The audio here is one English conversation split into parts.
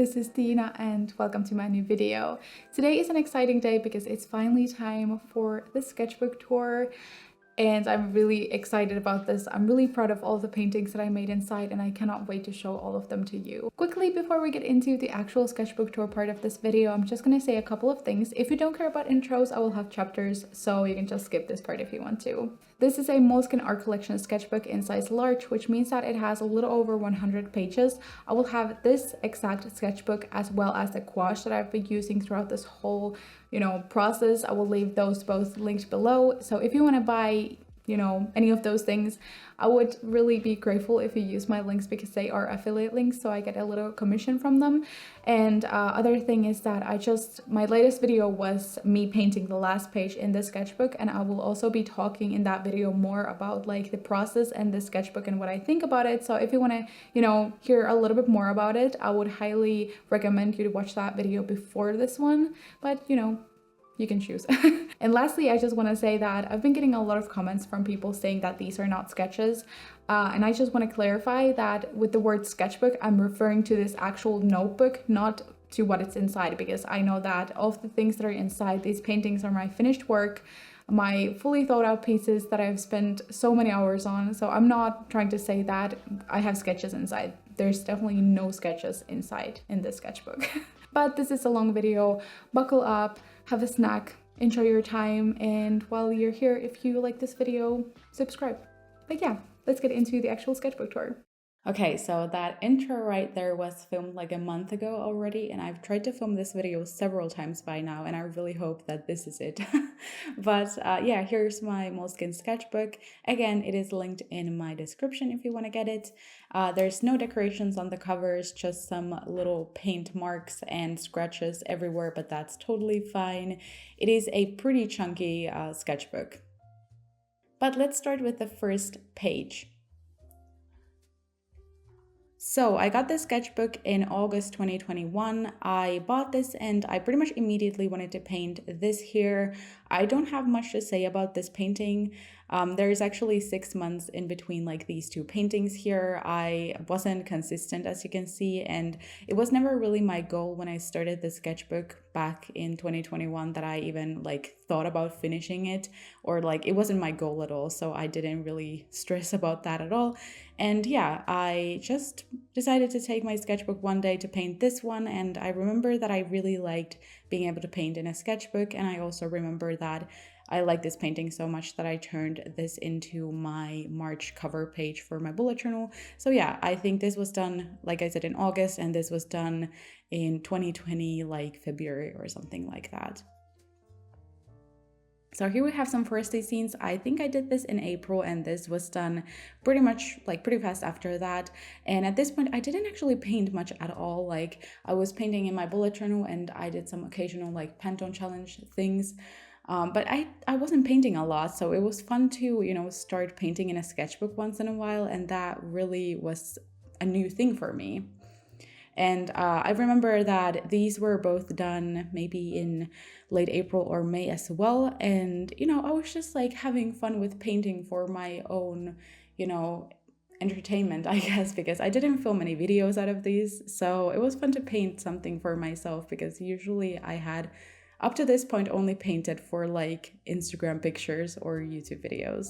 this is Tina and welcome to my new video. Today is an exciting day because it's finally time for the sketchbook tour and I'm really excited about this. I'm really proud of all the paintings that I made inside and I cannot wait to show all of them to you. Quickly, before we get into the actual sketchbook tour part of this video, I'm just gonna say a couple of things. If you don't care about intros, I will have chapters, so you can just skip this part if you want to. This is a Moleskine art collection sketchbook in size large, which means that it has a little over 100 pages. I will have this exact sketchbook as well as the gouache that I've been using throughout this whole process. I will leave those both linked below, so if you want to buy any of those things, I would really be grateful if you use my links because they are affiliate links, so I get a little commission from them. And other thing is that my latest video was me painting the last page in the sketchbook, and I will also be talking in that video more about like the process and the sketchbook and what I think about it. So if you want to hear a little bit more about it, I would highly recommend you to watch that video before this one, but you can choose. And lastly, I just want to say that I've been getting a lot of comments from people saying that these are not sketches. And I just want to clarify that with the word sketchbook, I'm referring to this actual notebook, not to what it's inside, because I know that of the things that are inside these paintings are my finished work, my fully thought out pieces that I've spent so many hours on. So I'm not trying to say that I have sketches inside. There's definitely no sketches inside in this sketchbook. But this is a long video. Buckle up, have a snack, enjoy your time, and while you're here, if you like this video, subscribe. But yeah, let's get into the actual sketchbook tour. Okay, so that intro right there was filmed like a month ago already, and I've tried to film this video several times by now, and I really hope that this is it. But yeah, here's my Moleskine sketchbook. Again, it is linked in my description if you want to get it. There's no decorations on the covers, just some little paint marks and scratches everywhere, but that's totally fine. It is a pretty chunky sketchbook. But let's start with the first page. So I got this sketchbook in August 2021. I bought this and I pretty much immediately wanted to paint this here. I don't have much to say about this painting. There's actually 6 months in between like these two paintings here. I wasn't consistent, as you can see, and it was never really my goal when I started the sketchbook back in 2021 that I even like thought about finishing it, or like it wasn't my goal at all, so I didn't really stress about that at all. And yeah, I just decided to take my sketchbook one day to paint this one, and I remember that I really liked being able to paint in a sketchbook, and I also remember that I like this painting so much that I turned this into my March cover page for my bullet journal. So yeah, I think this was done, like I said, in August, and this was done in 2020, like February or something like that. So here we have some foresty scenes. I think I did this in April, and this was done pretty much like pretty fast after that. And at this point, I didn't actually paint much at all. Like I was painting in my bullet journal and I did some occasional like Pantone challenge things. But I wasn't painting a lot, so it was fun to, start painting in a sketchbook once in a while, and that really was a new thing for me. And I remember that these were both done maybe in late April or May as well, and, I was just like having fun with painting for my own, entertainment, I guess, because I didn't film any videos out of these, so it was fun to paint something for myself, because usually I had up to this point only painted for like Instagram pictures or YouTube videos.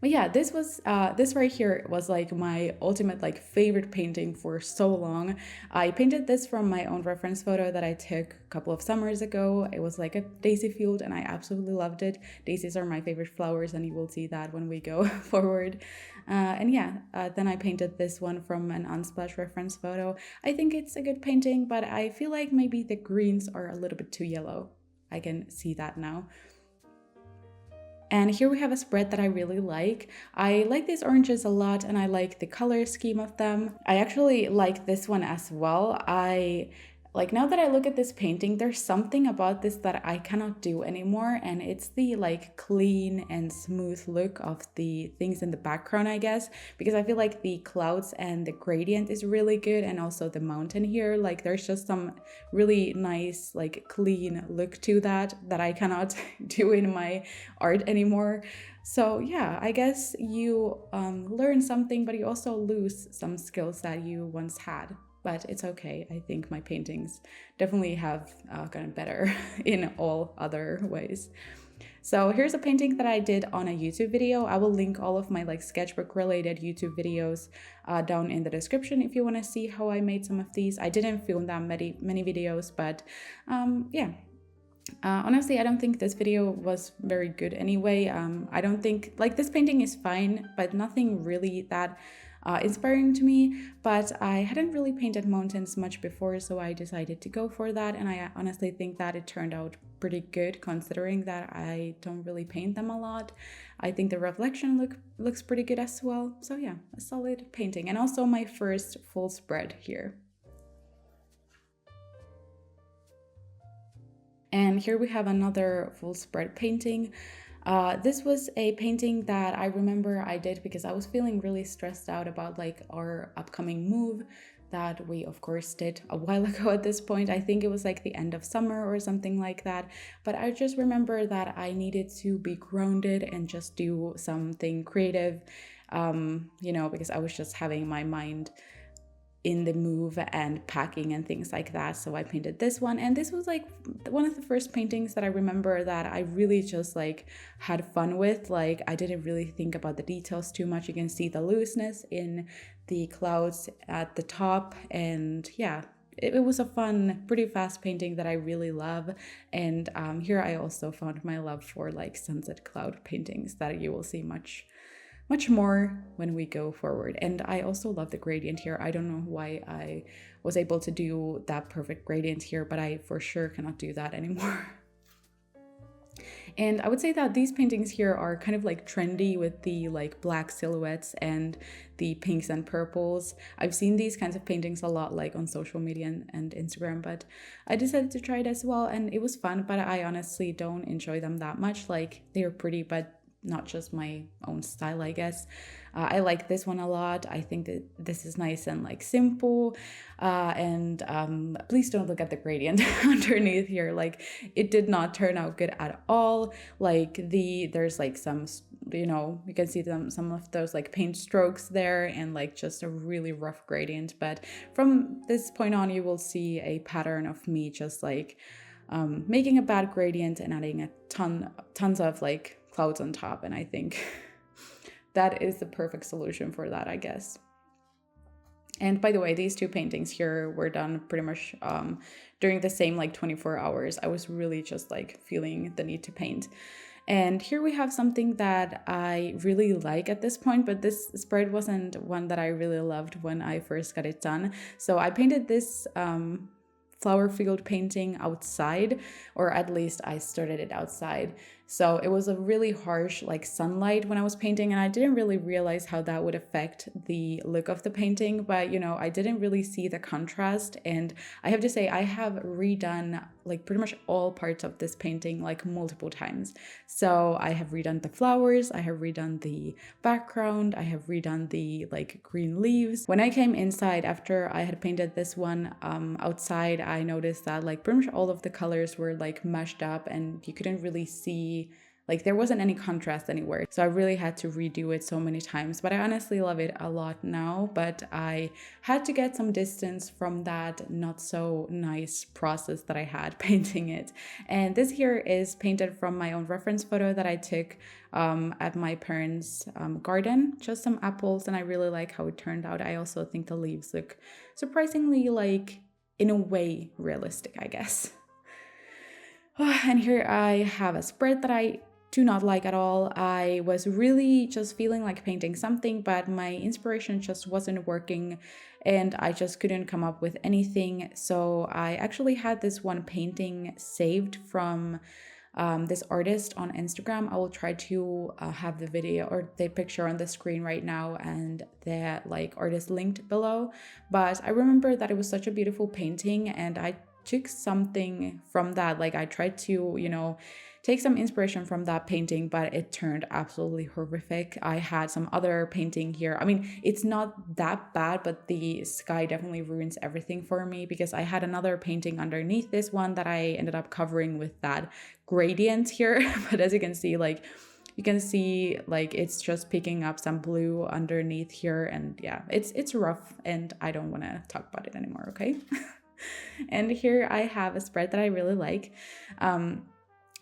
But yeah, this right here was like my ultimate like favorite painting for so long. I painted this from my own reference photo that I took a couple of summers ago. It was like a daisy field and I absolutely loved it. Daisies are my favorite flowers, and you will see that when we go forward. And yeah, then I painted this one from an Unsplash reference photo. I think it's a good painting, but I feel like maybe the greens are a little bit too yellow. I can see that now. And here we have a spread that I really like. I like these oranges a lot, and I like the color scheme of them. I actually like this one as well. Now that I look at this painting, there's something about this that I cannot do anymore, and it's the like clean and smooth look of the things in the background, I guess, because I feel like the clouds and the gradient is really good, and also the mountain here, like there's just some really nice like clean look to that I cannot do in my art anymore. So yeah, I guess you learn something, but you also lose some skills that you once had. but it's okay. I think my paintings definitely have gotten better in all other ways. So here's a painting that I did on a YouTube video. I will link all of my like sketchbook related YouTube videos down in the description if you want to see how I made some of these. I didn't film that many videos, but yeah. Honestly, I don't think this video was very good anyway. I don't think, like, this painting is fine, but nothing really that inspiring to me. But I hadn't really painted mountains much before, so I decided to go for that. And I honestly think that it turned out pretty good, considering that I don't really paint them a lot. I think the reflection looks pretty good as well. So yeah, a solid painting. And also my first full spread here. And here we have another full spread painting. This was a painting that I remember I did because I was feeling really stressed out about like our upcoming move that we of course did a while ago at this point. I think it was like the end of summer or something like that. But I just remember that I needed to be grounded and just do something creative, you know, because I was just having my mind in the move and packing and things like that. So I painted this one, and this was like one of the first paintings that I remember that I really just like had fun with. Like I didn't really think about the details too much. You can see the looseness in the clouds at the top, and yeah, it was a fun, pretty fast painting that I really love. And here I also found my love for like sunset cloud paintings that you will see much more when we go forward. And I also love the gradient here. I don't know why I was able to do that perfect gradient here, but I for sure cannot do that anymore. And I would say that these paintings here are kind of like trendy with the like black silhouettes and the pinks and purples. I've seen these kinds of paintings a lot like on social media and Instagram, but I decided to try it as well, and it was fun, but I honestly don't enjoy them that much. Like they're pretty, but not just my own style, I guess. I like this one a lot. I think that this is nice and like simple. And please don't look at the gradient underneath here. Like it did not turn out good at all. Like there's like some, you know, you can see some of those like paint strokes there and like just a really rough gradient. But from this point on, you will see a pattern of me just like making a bad gradient and adding tons of like clouds on top, and I think that is the perfect solution for that, I guess. And by the way, these two paintings here were done pretty much during the same like 24 hours. I was really just like feeling the need to paint. And here we have something that I really like at this point, but this spread wasn't one that I really loved when I first got it done. So I painted this flower field painting outside, or at least I started it outside. So it was a really harsh like sunlight when I was painting, and I didn't really realize how that would affect the look of the painting, but you know, I didn't really see the contrast. And I have to say, I have redone like pretty much all parts of this painting like multiple times. So I have redone the flowers, I have redone the background, I have redone the like green leaves. When I came inside after I had painted this one outside, I noticed that like pretty much all of the colors were like mashed up and you couldn't really see, like there wasn't any contrast anywhere. So I really had to redo it so many times, but I honestly love it a lot now. But I had to get some distance from that not so nice process that I had painting it. And this here is painted from my own reference photo that I took at my parents' garden, just some apples, and I really like how it turned out. I also think the leaves look surprisingly like, in a way, realistic, I guess. And here I have a spread that I do not like at all. I was really just feeling like painting something, but my inspiration just wasn't working and I just couldn't come up with anything. So I actually had this one painting saved from this artist on Instagram. I will try to have the video or the picture on the screen right now and the like artist linked below. But I remember that it was such a beautiful painting and I took something from that. Like I tried to, you know, take some inspiration from that painting, but it turned absolutely horrific. I had some other painting here. I mean, it's not that bad, but the sky definitely ruins everything for me because I had another painting underneath this one that I ended up covering with that gradient here. But as you can see, like You can see like it's just picking up some blue underneath here, and yeah, it's rough and I don't want to talk about it anymore, okay? And here I have a spread that I really like.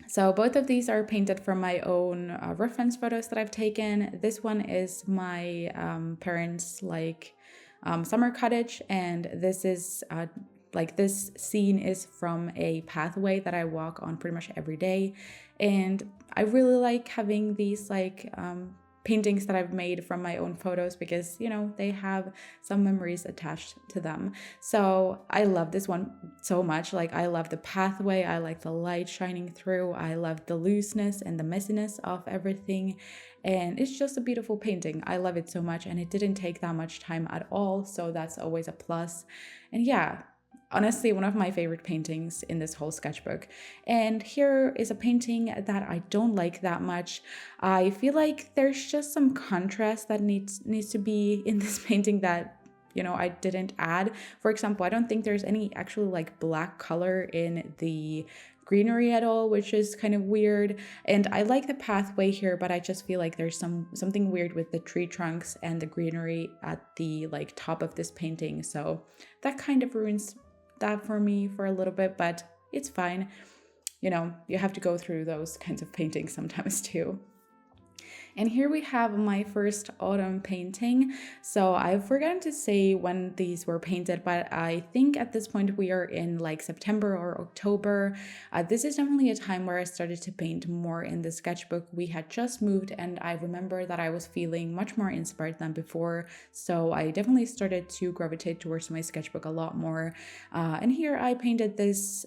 So both of these are painted from my own reference photos that I've taken. This one is my parents' like summer cottage, and this is like this scene is from a pathway that I walk on pretty much every day. And I really like having these like paintings that I've made from my own photos because, you know, they have some memories attached to them. So I love this one so much. Like, I love the pathway, I like the light shining through, I love the looseness and the messiness of everything, and it's just a beautiful painting. I love it so much, and it didn't take that much time at all, so that's always a plus. And yeah, honestly, one of my favorite paintings in this whole sketchbook. And here is a painting that I don't like that much. I feel like there's just some contrast that needs to be in this painting that, you know, I didn't add. For example, I don't think there's any actual like black color in the greenery at all, which is kind of weird. And I like the pathway here, but I just feel like there's something weird with the tree trunks and the greenery at the like top of this painting. So that kind of ruins that for me for a little bit, but it's fine. You know, you have to go through those kinds of paintings sometimes too. And here we have my first autumn painting. So I've forgotten to say when these were painted, but I think at this point we are in like September or October. This is definitely a time where I started to paint more in the sketchbook. We had just moved, and I remember that I was feeling much more inspired than before. So I definitely started to gravitate towards my sketchbook a lot more. And here I painted this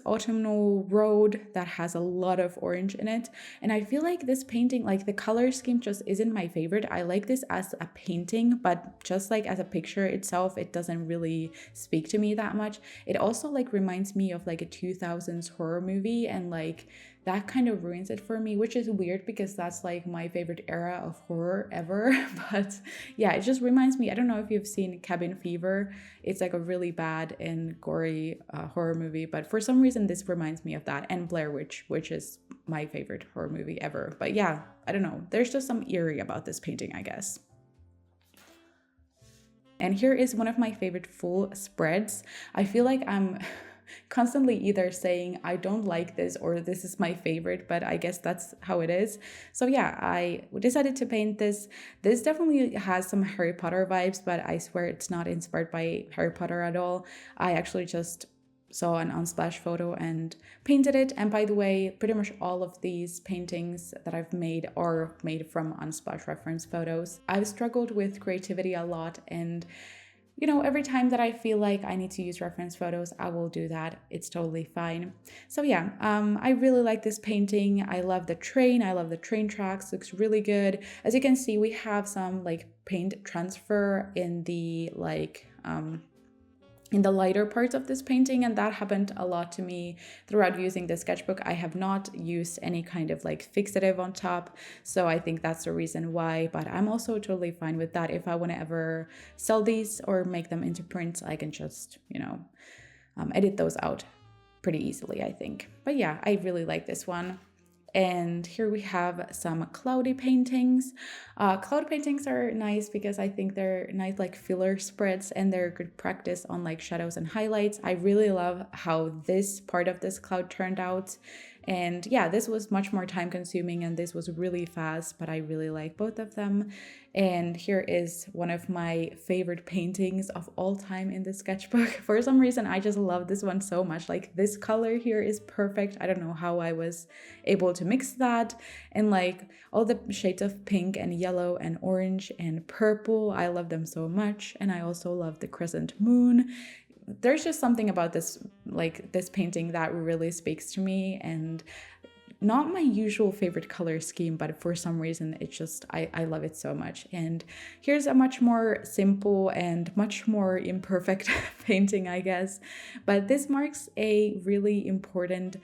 autumnal road that has a lot of orange in it. And I feel like this painting, like the color scheme just isn't my favorite. I like this as a painting, but just like as a picture itself, it doesn't really speak to me that much. It also like reminds me of like a 2000s horror movie, and like that kind of ruins it for me, which is weird because that's like my favorite era of horror ever. But yeah, it just reminds me, I don't know if you've seen Cabin Fever. It's like a really bad and gory horror movie, but for some reason this reminds me of that, and Blair Witch, which is my favorite horror movie ever. But yeah, I don't know, there's just some eerie about this painting, I guess. And here is one of my favorite full spreads. I feel like I'm constantly either saying I don't like this or this is my favorite, but I guess that's how it is. So yeah, I decided to paint this. This definitely has some Harry Potter vibes, but I swear it's not inspired by Harry Potter at all. I actually just saw an Unsplash photo and painted it. And by the way, pretty much all of these paintings that I've made are made from Unsplash reference photos. I've struggled with creativity a lot, and you know, every time that I feel like I need to use reference photos, I will do that. It's totally fine. So yeah, I really like this painting. I love the train. I love the train tracks. Looks really good. As you can see, we have some like paint transfer in the like in the lighter parts of this painting, and that happened a lot to me throughout using the sketchbook. I have not used any kind of like fixative on top, so I think that's the reason why, but I'm also totally fine with that. If I want to ever sell these or make them into prints, I can just, you know, edit those out pretty easily, I think. But yeah, I really like this one. And here we have some cloudy paintings. Cloud paintings are nice because I think they're nice like filler spreads, and they're good practice on like shadows and highlights. I really love how this part of this cloud turned out. And yeah, this was much more time consuming and this was really fast, but I really like both of them. And here is one of my favorite paintings of all time in the sketchbook. For some reason, I just love this one so much. Like, this color here is perfect. I don't know how I was able to mix that. And like all the shades of pink and yellow and orange and purple, I love them so much. And I also love the crescent moon. There's just something about this, like this painting, that really speaks to me, and not my usual favorite color scheme, but for some reason it's just, I love it so much. And here's a much more simple and much more imperfect painting, I guess, but this marks a really important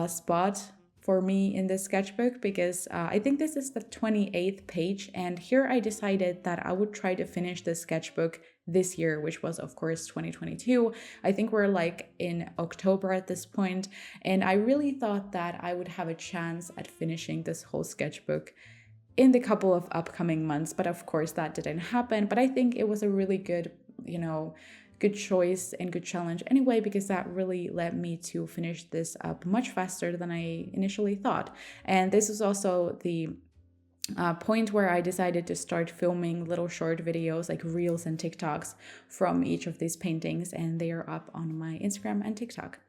spot for me in this sketchbook because I think this is the 28th page, and here I decided that I would try to finish this sketchbook this year, which was of course 2022. I think we're like in October at this point, and I really thought that I would have a chance at finishing this whole sketchbook in the couple of upcoming months, but of course that didn't happen. But I think it was a really good, good choice and good challenge anyway, because that really led me to finish this up much faster than I initially thought. And this is also the point where I decided to start filming little short videos like reels and TikToks from each of these paintings, and they are up on my Instagram and TikTok.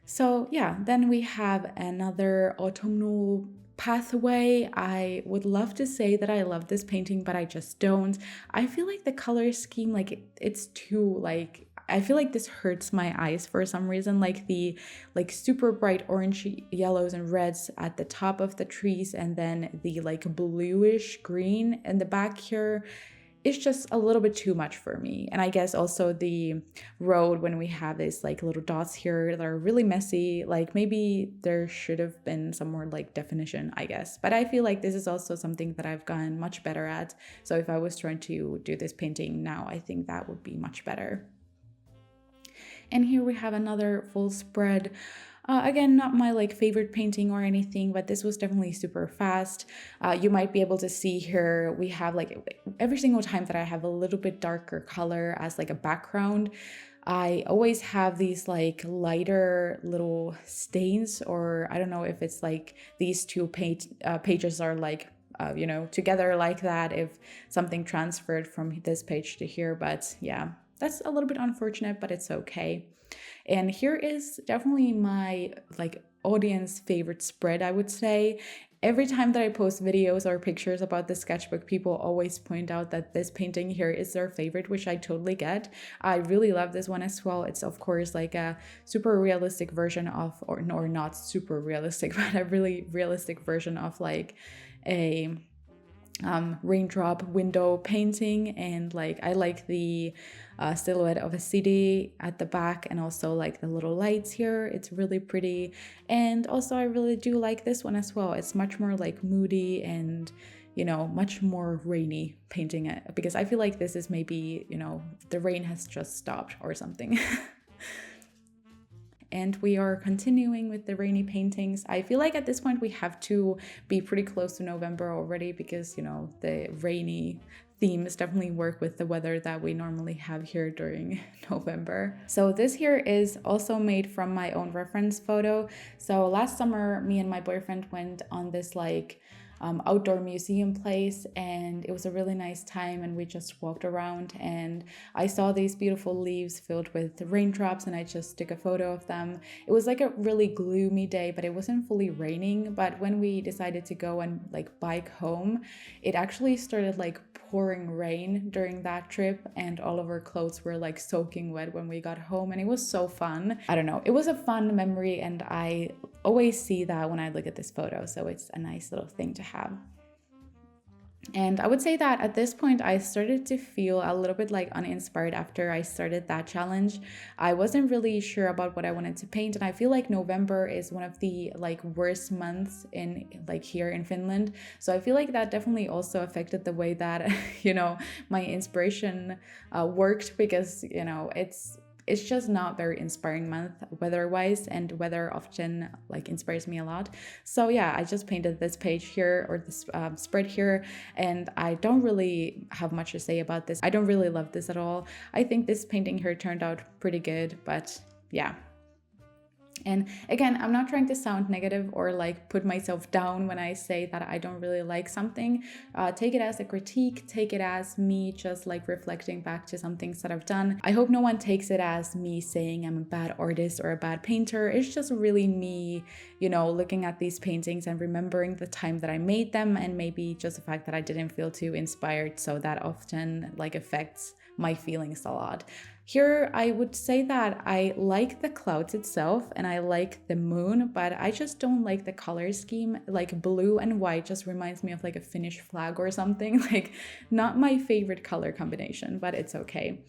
So yeah, then we have another autumnal pathway. I would love to say that I love this painting, but I just don't. I feel like the color scheme, like it's too like, I feel like this hurts my eyes for some reason, like the super bright orange, yellows and reds at the top of the trees, and then the like bluish green in the back here. It's just a little bit too much for me. And I guess also the road, when we have these like little dots here that are really messy, like maybe there should have been some more like definition, I guess. But I feel like this is also something that I've gotten much better at. So if I was trying to do this painting now, I think that would be much better. And here we have another full spread. Again, not my like favorite painting or anything, but this was definitely super fast. You might be able to see here, we have like every single time that I have a little bit darker color as like a background, I always have these like lighter little stains, or I don't know if it's like these two pages are like together like that, if something transferred from this page to here. But yeah, that's a little bit unfortunate, but it's okay. And here is definitely my like audience favorite spread, I would say. Every time that I post videos or pictures about the sketchbook, people always point out that this painting here is their favorite, which I totally get. I really love this one as well. It's of course like a super realistic version of, or not super realistic, but a really realistic version of like a raindrop window painting. And like I like the silhouette of a city at the back, and also like the little lights here. It's really pretty. And also I really do like this one as well. It's much more like moody and much more rainy painting, because I feel like this is maybe the rain has just stopped or something. And we are continuing with the rainy paintings. I feel like at this point we have to be pretty close to November already, because the rainy themes definitely work with the weather that we normally have here during November. So this here is also made from my own reference photo. So last summer, me and my boyfriend went on this like outdoor museum place, and it was a really nice time, and we just walked around and I saw these beautiful leaves filled with raindrops, and I just took a photo of them. It was like a really gloomy day, but it wasn't fully raining. But when we decided to go and like bike home, it actually started like pouring rain during that trip, and all of our clothes were like soaking wet when we got home, and it was so fun. I don't know, it was a fun memory, and I always see that when I look at this photo, so it's a nice little thing to have. And I would say that at this point I started to feel a little bit like uninspired after I started that challenge. I wasn't really sure about what I wanted to paint, and I feel like November is one of the like worst months in like here in Finland. So I feel like that definitely also affected the way that my inspiration worked, because it's just not very inspiring month weather-wise, and weather often like inspires me a lot. So yeah, I just painted this page here, or this spread here, and I don't really have much to say about this. I don't really love this at all. I think this painting here turned out pretty good, but yeah. And again, I'm not trying to sound negative or like put myself down when I say that I don't really like something. Take it as a critique, take it as me just like reflecting back to some things that I've done. I hope no one takes it as me saying I'm a bad artist or a bad painter. It's just really me, looking at these paintings and remembering the time that I made them, and maybe just the fact that I didn't feel too inspired. So that often like affects my feelings a lot. Here, I would say that I like the clouds itself and I like the moon, but I just don't like the color scheme. Like blue and white just reminds me of like a Finnish flag or something. Like not my favorite color combination, but it's okay.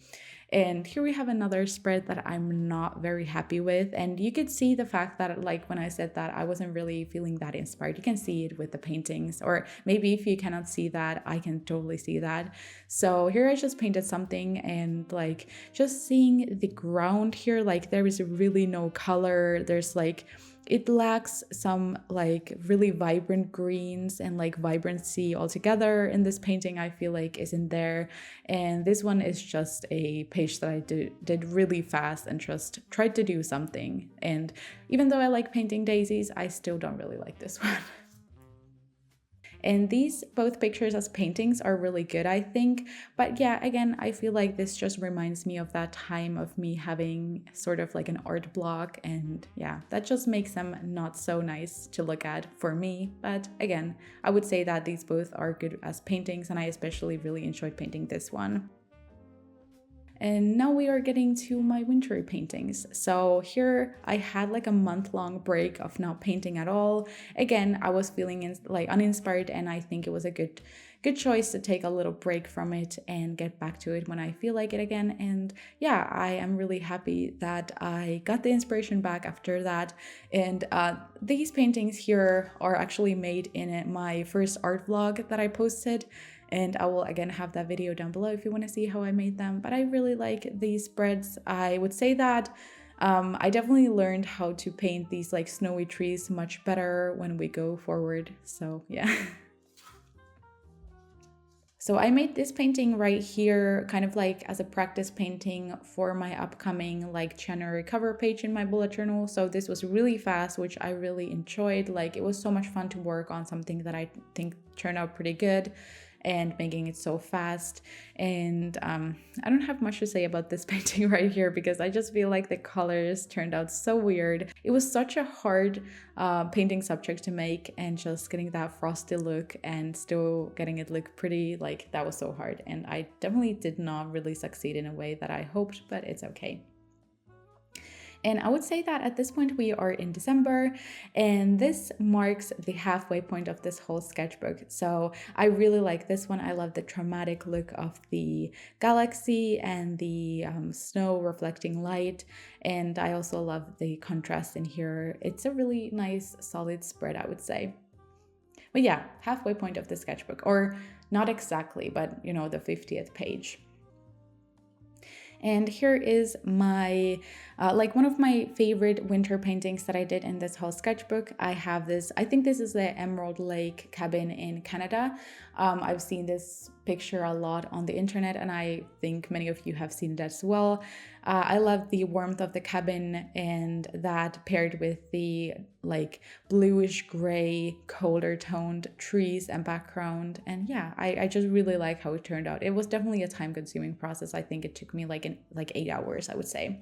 And here we have another spread that I'm not very happy with. And you could see the fact that, like, when I said that I wasn't really feeling that inspired, you can see it with the paintings. Or maybe if you cannot see that, I can totally see that. So here I just painted something, and like just seeing the ground here, like there is really no color. There's like, it lacks some like really vibrant greens and like vibrancy altogether in this painting. I feel like isn't there. And this one is just a page that I did really fast and just tried to do something. And even though I like painting daisies, I still don't really like this one. And these both pictures as paintings are really good, I think. But yeah, again, I feel like this just reminds me of that time of me having sort of like an art block. And yeah, that just makes them not so nice to look at for me. But again, I would say that these both are good as paintings, and I especially really enjoyed painting this one. And now we are getting to my wintry paintings. So here I had like a month-long break of not painting at all. Again, I was feeling like uninspired, and I think it was a good choice to take a little break from it and get back to it when I feel like it again. And yeah, I am really happy that I got the inspiration back after that. And these paintings here are actually made in my first art vlog that I posted. And I will again have that video down below if you want to see how I made them. But I really like these spreads. I would say that I definitely learned how to paint these like snowy trees much better when we go forward. So yeah. So I made this painting right here kind of like as a practice painting for my upcoming like January cover page in my bullet journal. So this was really fast, which I really enjoyed. Like it was so much fun to work on something that I think turned out pretty good, and making it so fast. And I don't have much to say about this painting right here because I just feel like the colors turned out so weird. It was such a hard painting subject to make, and just getting that frosty look and still getting it look pretty, like that was so hard. And I definitely did not really succeed in a way that I hoped, but it's okay. And I would say that at this point we are in December, and this marks the halfway point of this whole sketchbook. So I really like this one. I love the dramatic look of the galaxy and the snow reflecting light. And I also love the contrast in here. It's a really nice solid spread, I would say. But yeah, halfway point of the sketchbook, or not exactly, but you know, the 50th page. And here is my, like one of my favorite winter paintings that I did in this whole sketchbook. I have this, I think this is the Emerald Lake cabin in Canada. I've seen this picture a lot on the internet, and I think many of you have seen it as well. I love the warmth of the cabin, and that paired with the like bluish gray, colder toned trees and background. And yeah, I just really like how it turned out. It was definitely a time consuming process. I think it took me like 8 hours, I would say.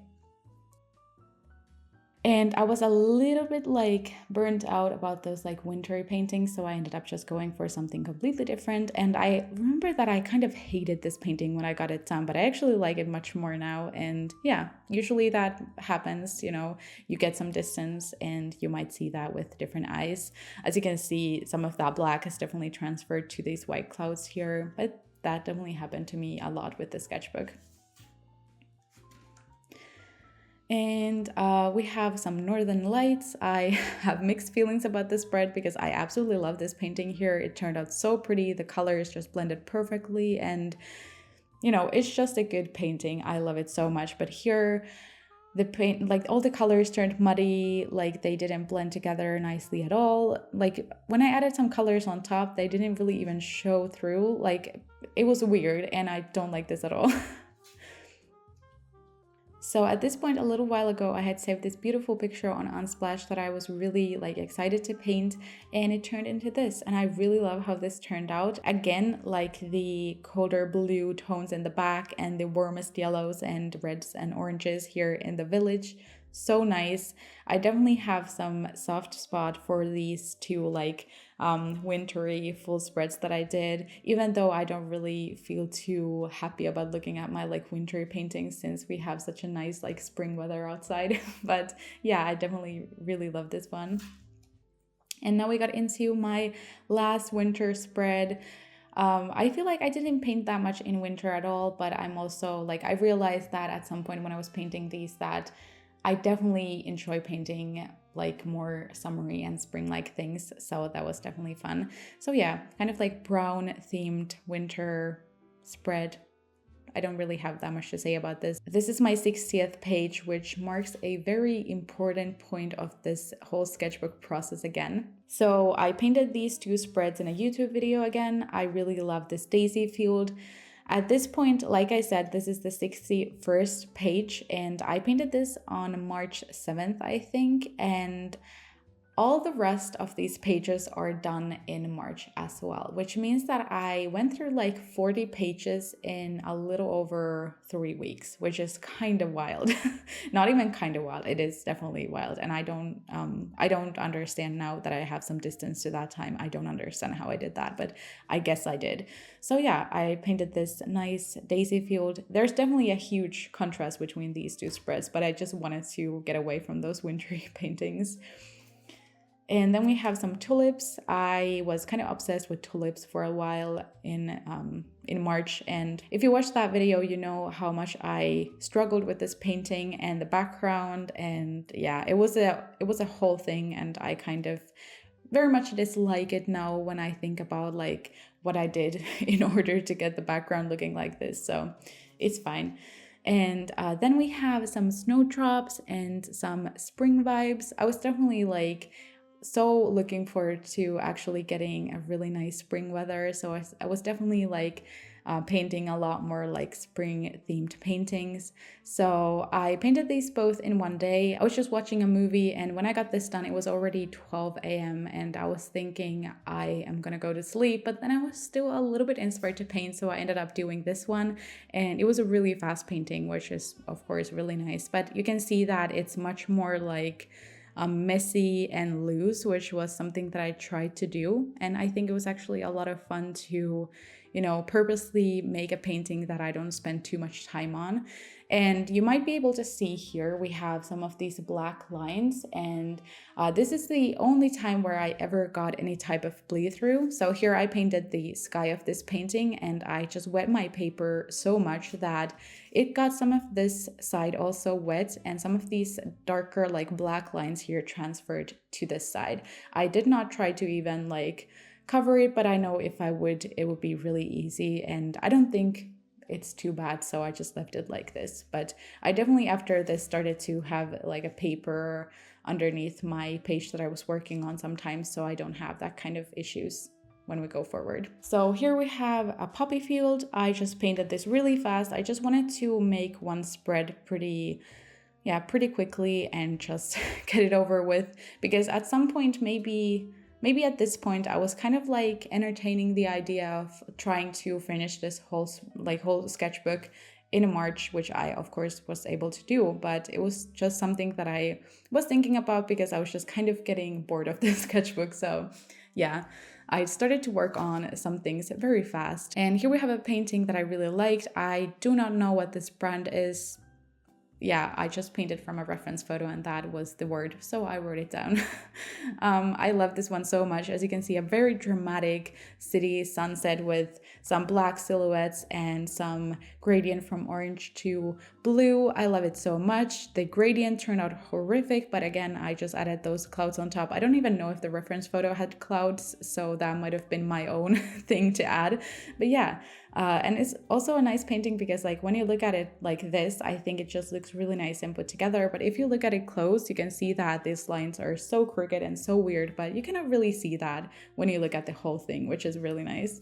And I was a little bit like burnt out about those like wintry paintings, so I ended up just going for something completely different. And I remember that I kind of hated this painting when I got it done, but I actually like it much more now. And yeah, usually that happens, you know, you get some distance and you might see that with different eyes. As you can see, some of that black has definitely transferred to these white clouds here, but that definitely happened to me a lot with the sketchbook. And we have some northern lights. I have mixed feelings about this spread because I absolutely love this painting here. It turned out so pretty. The colors just blended perfectly, and you know, it's just a good painting. I love it so much. But here the paint, like all the colors turned muddy, like they didn't blend together nicely at all. Like when I added some colors on top, they didn't really even show through. Like it was weird, and I don't like this at all. So at this point, a little while ago, I had saved this beautiful picture on Unsplash that I was really like excited to paint, and it turned into this. And I really love how this turned out. Again, like the colder blue tones in the back and the warmest yellows and reds and oranges here in the village. So nice. I definitely have some soft spot for these two like wintry full spreads that I did, even though I don't really feel too happy about looking at my like wintry paintings since we have such a nice like spring weather outside. But yeah, I definitely really love this one. And now we got into my last winter spread. I feel like I didn't paint that much in winter at all, but I'm also like, I realized that at some point when I was painting these that I definitely enjoy painting like more summery and spring like things. So that was definitely fun. So yeah, kind of like brown themed winter spread. I don't really have that much to say about this. This is my 60th page, which marks a very important point of this whole sketchbook process again. So I painted these two spreads in a YouTube video again. I really love this daisy field. At this point, like I said, this is the 61st page, and I painted this on March 7th, I think, and all the rest of these pages are done in March as well, which means that I went through like 40 pages in a little over 3 weeks, which is kind of wild. Not even kind of wild, it is definitely wild. And I don't understand now that I have some distance to that time. I don't understand how I did that, but I guess I did. So yeah, I painted this nice daisy field. There's definitely a huge contrast between these two spreads, but I just wanted to get away from those wintry paintings. And then we have some tulips. I was kind of obsessed with tulips for a while in March. And if you watch that video, you know how much I struggled with this painting and the background. And yeah, it was a whole thing. And I kind of very much dislike it now when I think about like what I did in order to get the background looking like this. So it's fine. And then we have some snowdrops and some spring vibes. I was definitely like so looking forward to actually getting a really nice spring weather. So I was definitely like painting a lot more like spring themed paintings. So I painted these both in one day. I was just watching a movie, and when I got this done, it was already 12 a.m. and I was thinking I am gonna go to sleep, but then I was still a little bit inspired to paint, so I ended up doing this one, and it was a really fast painting, which is of course really nice. But you can see that it's much more like messy and loose, which was something that I tried to do. And I think it was actually a lot of fun to, you know, purposely make a painting that I don't spend too much time on. And you might be able to see here, we have some of these black lines, and this is the only time where I ever got any type of bleed through. So here I painted the sky of this painting, and I just wet my paper so much that it got some of this side also wet, and some of these darker like black lines here transferred to this side. I did not try to even like cover it, but I know if I would, it would be really easy, and I don't think it's too bad, so I just left it like this. But I definitely after this started to have like a paper underneath my page that I was working on sometimes, so I don't have that kind of issues when we go forward. So here we have a poppy field. I just painted this really fast. I just wanted to make one spread pretty quickly and just get it over with, because at some point maybe at this point I was kind of like entertaining the idea of trying to finish this whole sketchbook in March, which I of course was able to do, but it was just something that I was thinking about because I was just kind of getting bored of this sketchbook. So yeah, I started to work on some things very fast. And here we have a painting that I really liked. I do not know what this brand is. Yeah, I just painted from a reference photo and that was the word, so I wrote it down. I love this one so much. As you can see, a very dramatic city sunset with some black silhouettes and some gradient from orange to blue. I love it so much. The gradient turned out horrific, but again, I just added those clouds on top. I don't even know if the reference photo had clouds, so that might have been my own thing to add. But yeah, and it's also a nice painting because like when you look at it like this, I think it just looks really nice and put together. But if you look at it close, you can see that these lines are so crooked and so weird, but you cannot really see that when you look at the whole thing, which is really nice.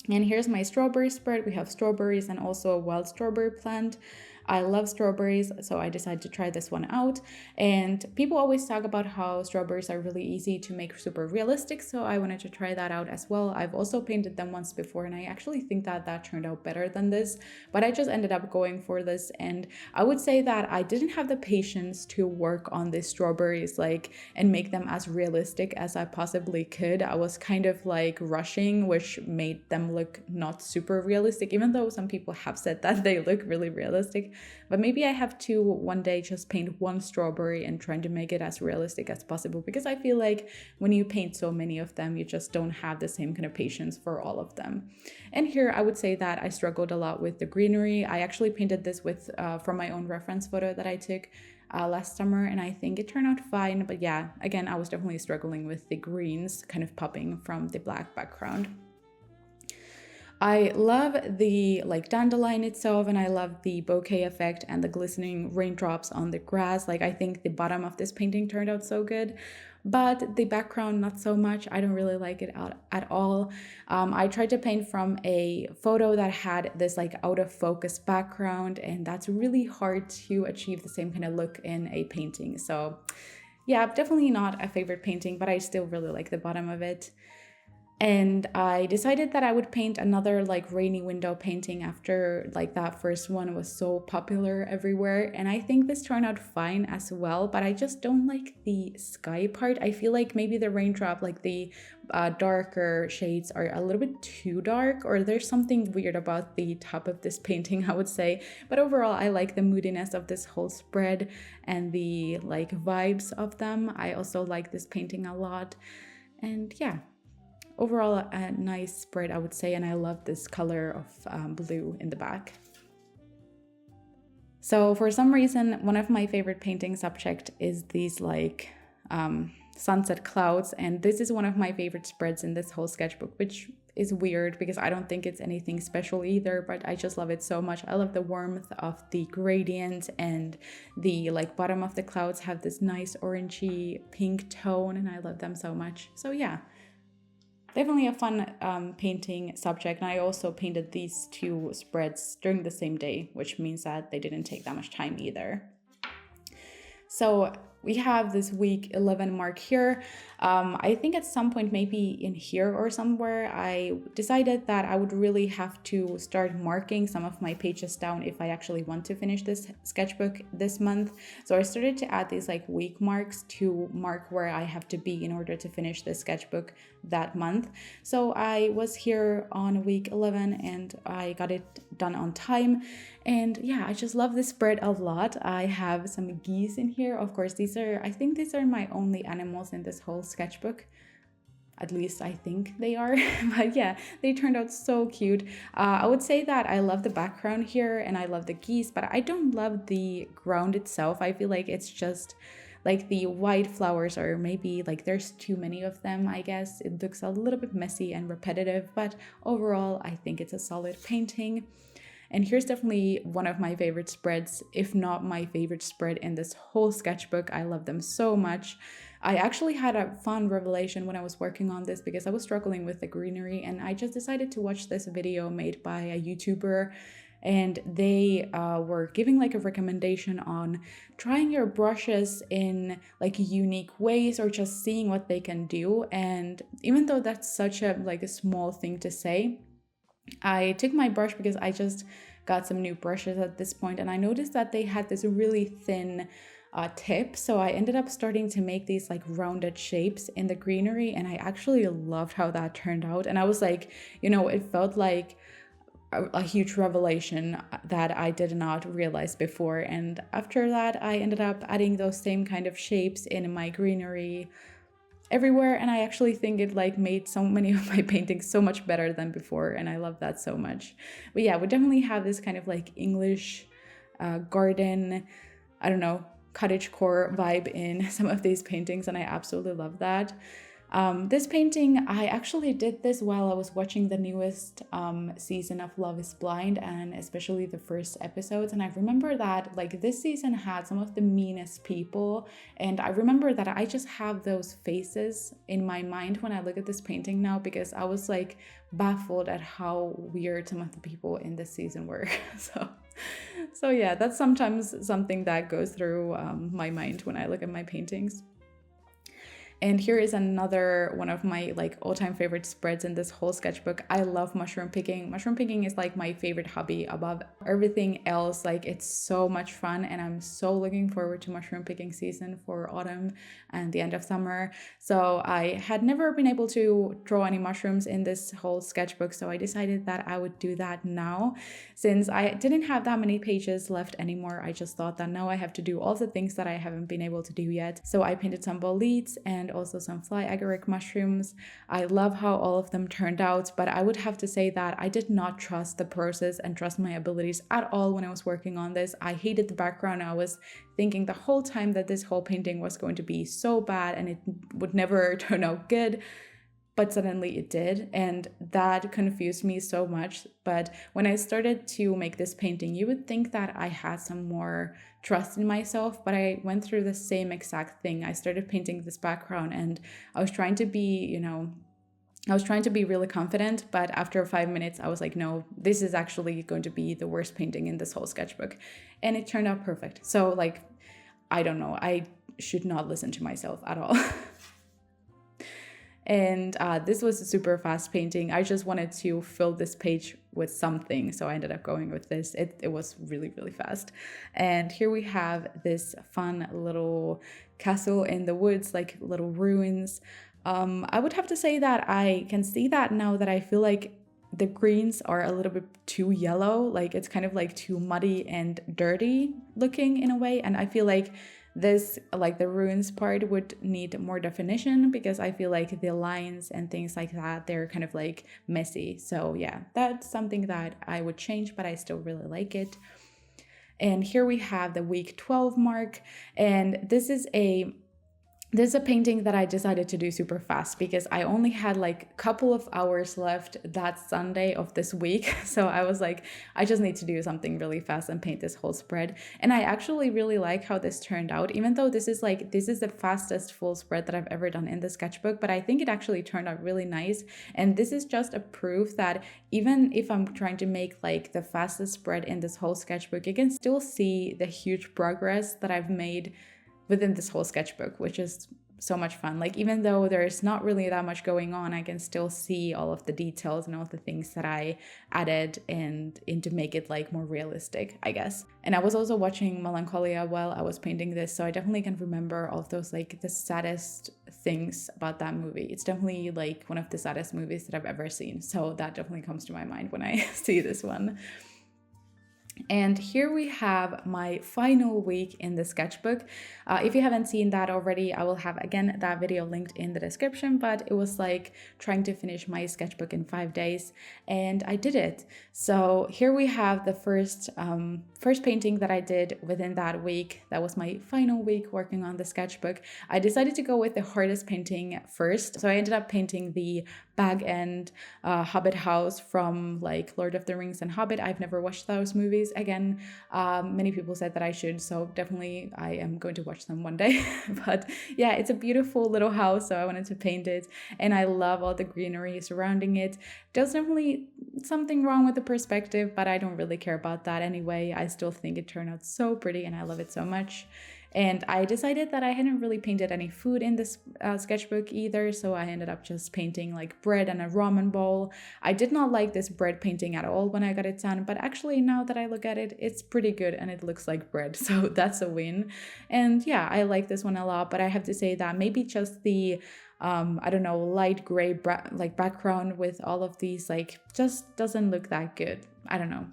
And here's my strawberry spread. We have strawberries and also a wild strawberry plant. I love strawberries, so I decided to try this one out. And people always talk about how strawberries are really easy to make super realistic, so I wanted to try that out as well. I've also painted them once before, and I actually think that that turned out better than this, but I just ended up going for this. And I would say that I didn't have the patience to work on these strawberries and make them as realistic as I possibly could. I was kind of like rushing, which made them look not super realistic, even though some people have said that they look really realistic. realistic. But maybe I have to one day just paint one strawberry and trying to make it as realistic as possible, because I feel like when you paint so many of them, you just don't have the same kind of patience for all of them. And here I would say that I struggled a lot with the greenery. I actually painted this with from my own reference photo that I took last summer, and I think it turned out fine. But yeah, again, I was definitely struggling with the greens kind of popping from the black background. I love the like dandelion itself, and I love the bokeh effect and the glistening raindrops on the grass. Like, I think the bottom of this painting turned out so good, but the background not so much. I don't really like it at all. I tried to paint from a photo that had this like out of focus background, and that's really hard to achieve the same kind of look in a painting. So yeah, definitely not a favorite painting, but I still really like the bottom of it. And I decided that I would paint another like rainy window painting after like that first one was so popular everywhere. And I think this turned out fine as well, but I just don't like the sky part. I feel like maybe the raindrop, like the darker shades are a little bit too dark, or there's something weird about the top of this painting, I would say. But overall, I like the moodiness of this whole spread and the like vibes of them. I also like this painting a lot. And yeah, overall a nice spread, I would say, and I love this color of blue in the back. So for some reason, one of my favorite painting subject is these like sunset clouds, and this is one of my favorite spreads in this whole sketchbook, which is weird because I don't think it's anything special either, but I just love it so much. I love the warmth of the gradient, and the like bottom of the clouds have this nice orangey pink tone, and I love them so much. So yeah, definitely a fun painting subject. And I also painted these two spreads during the same day, which means that they didn't take that much time either. So we have this week 11 mark here. I think at some point, maybe in here or somewhere, I decided that I would really have to start marking some of my pages down if I actually want to finish this sketchbook this month. So I started to add these like week marks to mark where I have to be in order to finish this sketchbook that month. So I was here on week 11 and I got it done on time. And yeah, I just love this spread a lot. I have some geese in here. Of course, I think these are my only animals in this whole sketchbook. At least I think they are. But yeah, they turned out so cute. I would say that I love the background here and I love the geese, but I don't love the ground itself. I feel like it's just like the white flowers, or maybe like there's too many of them, I guess. It looks a little bit messy and repetitive, but overall, I think it's a solid painting. And here's definitely one of my favorite spreads, if not my favorite spread in this whole sketchbook. I love them so much. I actually had a fun revelation when I was working on this because I was struggling with the greenery, and I just decided to watch this video made by a YouTuber, and they were giving like a recommendation on trying your brushes in like unique ways or just seeing what they can do. And even though that's such a like a small thing to say, I took my brush because I just got some new brushes at this point, and I noticed that they had this really thin tip. So I ended up starting to make these like rounded shapes in the greenery, and I actually loved how that turned out. And I was like, you know, it felt like a huge revelation that I did not realize before. And after that, I ended up adding those same kind of shapes in my greenery everywhere, and I actually think it like made so many of my paintings so much better than before, and I love that so much. But yeah, we definitely have this kind of like English garden, I don't know, cottagecore vibe in some of these paintings, and I absolutely love that. This painting, I actually did this while I was watching the newest season of Love is Blind, and especially the first episodes. And I remember that like this season had some of the meanest people, and I remember that I just have those faces in my mind when I look at this painting now, because I was like baffled at how weird some of the people in this season were. So yeah, that's sometimes something that goes through my mind when I look at my paintings. And here is another one of my like all-time favorite spreads in this whole sketchbook. I love mushroom picking. Mushroom picking is like my favorite hobby above everything else. Like it's so much fun, and I'm so looking forward to mushroom picking season for autumn and the end of summer. So I had never been able to draw any mushrooms in this whole sketchbook, so I decided that I would do that now. Since I didn't have that many pages left anymore, I just thought that now I have to do all the things that I haven't been able to do yet. So I painted some boletes and also some fly agaric mushrooms. I love how all of them turned out, but I would have to say that I did not trust the process and trust my abilities at all when I was working on this. I hated the background. I was thinking the whole time that this whole painting was going to be so bad and it would never turn out good. But suddenly it did, and that confused me so much. But when I started to make this painting, you would think that I had some more trust in myself, but I went through the same exact thing. I started painting this background and I was trying to be, really confident, but after 5 minutes, I was like, no, this is actually going to be the worst painting in this whole sketchbook. And it turned out perfect. So like, I don't know, I should not listen to myself at all. And this was a super fast painting. I just wanted to fill this page with something, so I ended up going with this. It was really, really fast. And here we have this fun little castle in the woods, like little ruins. I would have to say that I can see that now that I feel like the greens are a little bit too yellow, like it's kind of like too muddy and dirty looking in a way. And I feel like this, like the ruins part, would need more definition because I feel like the lines and things like that, they're kind of like messy. So yeah, that's something that I would change, but I still really like it. And here we have the week 12 mark, and this is a painting that I decided to do super fast because I only had like a couple of hours left that Sunday of this week. So I was like, I just need to do something really fast and paint this whole spread. And I actually really like how this turned out, even though this is the fastest full spread that I've ever done in the sketchbook, but I think it actually turned out really nice. And this is just a proof that even if I'm trying to make like the fastest spread in this whole sketchbook, you can still see the huge progress that I've made within this whole sketchbook, which is so much fun. Like even though there's not really that much going on, I can still see all of the details and all the things that I added and to make it like more realistic, I guess. And I was also watching Melancholia while I was painting this, so I definitely can remember all of those like the saddest things about that movie. It's definitely like one of the saddest movies that I've ever seen, so that definitely comes to my mind when I see this one. And here we have my final week in the sketchbook. If you haven't seen that already, I will have again that video linked in the description, but it was like trying to finish my sketchbook in 5 days, and I did it. So here we have the first painting that I did within that week. That was my final week working on the sketchbook. I decided to go with the hardest painting first. So I ended up painting the Bag End Hobbit house from like Lord of the Rings and Hobbit. I've never watched those movies. Again, many people said that I should, so definitely I am going to watch them one day. But yeah, it's a beautiful little house, so I wanted to paint it, and I love all the greenery surrounding it. There's definitely something wrong with the perspective, but I don't really care about that anyway. I still think it turned out so pretty and I love it so much. And I decided that I hadn't really painted any food in this sketchbook either, so I ended up just painting like bread and a ramen bowl. I did not like this bread painting at all when I got it done, but actually now that I look at it, it's pretty good and it looks like bread, so that's a win. And yeah, I like this one a lot, but I have to say that maybe just the I don't know, light gray like background with all of these like just doesn't look that good. I don't know.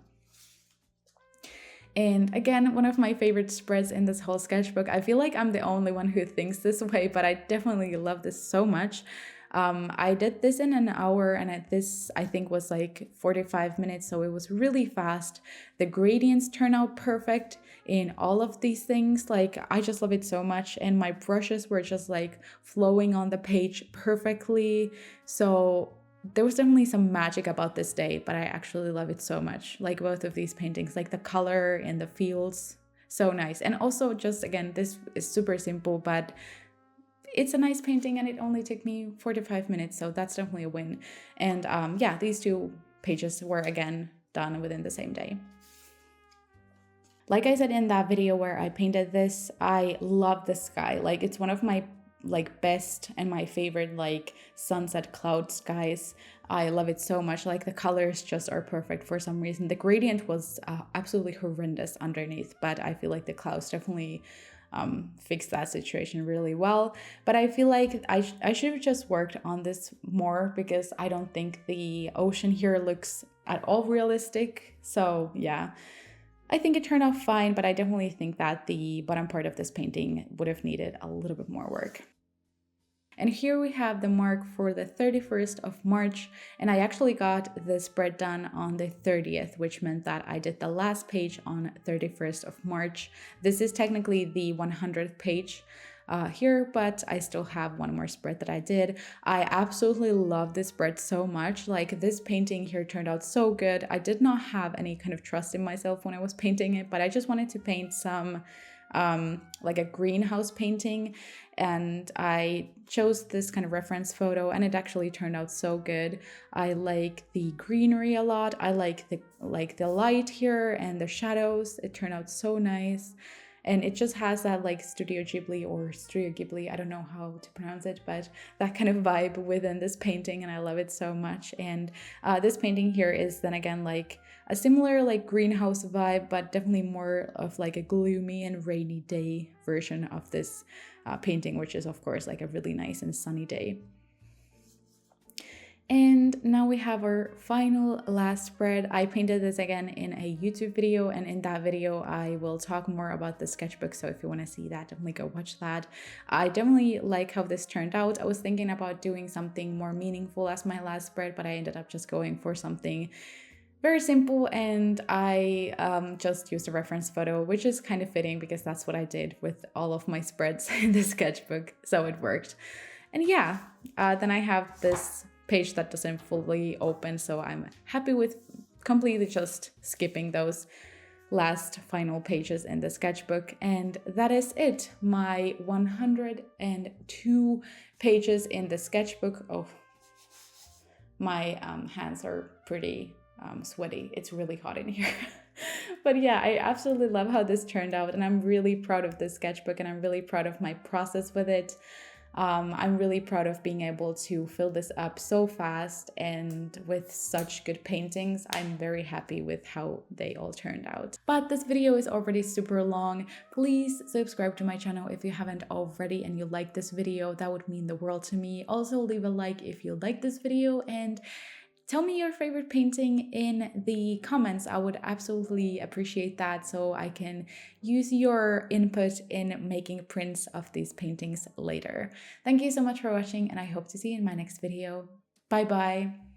And again, one of my favorite spreads in this whole sketchbook. I feel like I'm the only one who thinks this way, but I definitely love this so much. I did this in an hour, and this I think was like 45 minutes, so it was really fast. The gradients turn out perfect in all of these things. Like I just love it so much, and my brushes were just like flowing on the page perfectly. So there was definitely some magic about this day, but I actually love it so much. Like both of these paintings, like the color and the feels, so nice. And also just again, this is super simple, but it's a nice painting and it only took me 45 minutes, so that's definitely a win. And yeah, these two pages were again done within the same day. Like I said in that video where I painted this, I love the sky. Like it's one of my like best and my favorite like sunset cloud skies. I love it so much. Like the colors just are perfect for some reason. The gradient was absolutely horrendous underneath, but I feel like the clouds definitely fixed that situation really well. But I feel like I should have just worked on this more, because I don't think the ocean here looks at all realistic. So yeah, I think it turned out fine, but I definitely think that the bottom part of this painting would have needed a little bit more work. And here we have the mark for the 31st of March, and I actually got the spread done on the 30th, which meant that I did the last page on 31st of March. This is technically the 100th page here, but I still have one more spread that I did. I absolutely love this spread so much. Like, this painting here turned out so good. I did not have any kind of trust in myself when I was painting it, but I just wanted to paint some like a greenhouse painting, and I chose this kind of reference photo, and it actually turned out so good. I like the greenery a lot. I like the light here and the shadows. It turned out so nice. And it just has that like Studio Ghibli, I don't know how to pronounce it, but that kind of vibe within this painting, and I love it so much. And this painting here is then again like a similar like greenhouse vibe, but definitely more of like a gloomy and rainy day version of this painting, which is of course like a really nice and sunny day. And now we have our final last spread. I painted this again in a YouTube video, and in that video I will talk more about the sketchbook, so if you want to see that, definitely go watch that. I definitely like how this turned out. I was thinking about doing something more meaningful as my last spread, but I ended up just going for something very simple, and I just used a reference photo, which is kind of fitting because that's what I did with all of my spreads in the sketchbook, so it worked. And yeah, then I have this page that doesn't fully open, so I'm happy with completely just skipping those last final pages in the sketchbook. And that is it, my 102 pages in the sketchbook. Oh, my hands are pretty sweaty. It's really hot in here. But yeah, I absolutely love how this turned out, and I'm really proud of this sketchbook, and I'm really proud of my process with it. I'm really proud of being able to fill this up so fast and with such good paintings. I'm very happy with how they all turned out. But this video is already super long. Please subscribe to my channel if you haven't already and you like this video. That would mean the world to me. Also leave a like if you like this video, and tell me your favorite painting in the comments. I would absolutely appreciate that, so I can use your input in making prints of these paintings later. Thank you so much for watching, and I hope to see you in my next video. Bye bye.